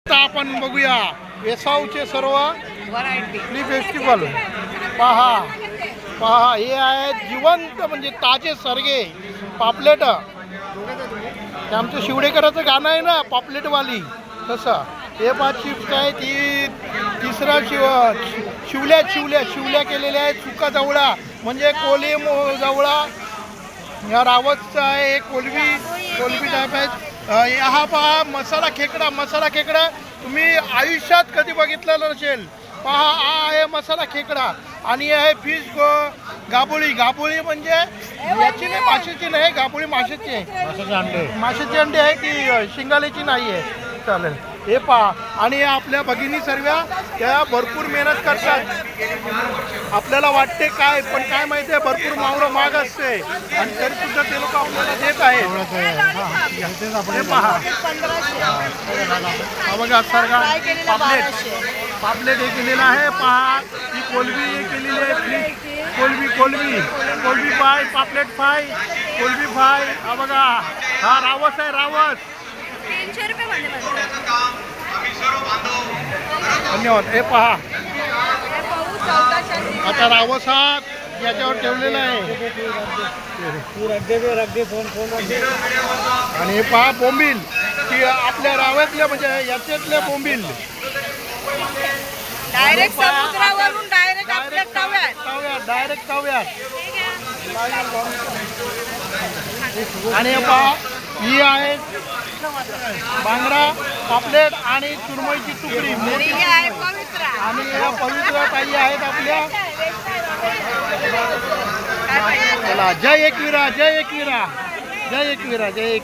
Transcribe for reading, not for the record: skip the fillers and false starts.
आता आपण बघूया वेसावचे सर्व व्हरायटी फेस्टिवल. पहा पहा, हे आहेत जिवंत म्हणजे ताजे सरगे पापलेट. ते आमचं शिवडेकराचं गाणं आहे ना, पापलेटवाली, तसं हे पहा चिप्स आहे. ती तिसरा शिवल्या केलेल्या आहेत. सुका जवळा म्हणजे कोलिम जवळा. या रावतचा आहे, कोलबी टाईप आहेत. हा पहा मसाला खेकडा तुम्ही आयुष्यात कधी बघितलेला नसेल. पहा, हा आहे मसाला खेकडा. आणि आहे फिश गाबोळी म्हणजे याची नाही, माशाची नाही, गाबोळी माशाची आहे. माशाचे अंडे आहे, ती शिंगाल्याची नाही आहे. चालेल, हे पहा. आणि आपल्या भगिनी सर्व त्या भरपूर मेहनत करतात. आपल्याला वाटते काय, पण काय माहिती आहे, भरपूर मावरं महाग असते आणि तरी सुद्धा ते लोक आपल्याला देत आहेत. हे पहा, हा बघा सारखा पापलेट हे केलेलं आहे. पहा, ही कोलबी हे केलेली आहे. फिश कोलबी फ्राय, पापलेट फ्राय, कोलबी फ्राय. हा बघा, हा रावस आहे, रावस. 300 रुपये मध्ये धन्यवाद. हे पहा, आता रावस हा याच्यावर ठेवलेला आहे. आणि हे पहा बोंबील, की आपल्या राव्यातल्या म्हणजे याच्यातल्या बोंबील डायरेक्ट समुद्रावरून डायरेक्ट आपल्या तव्यात. आणि हे पहा, ही आहे बांगडा, पापलेट आणि चुरमईची तुकडी मोठी. आहे पवित्र. आणि या पवित्र ताई आहेत आपल्या. चला, जय एकविरा.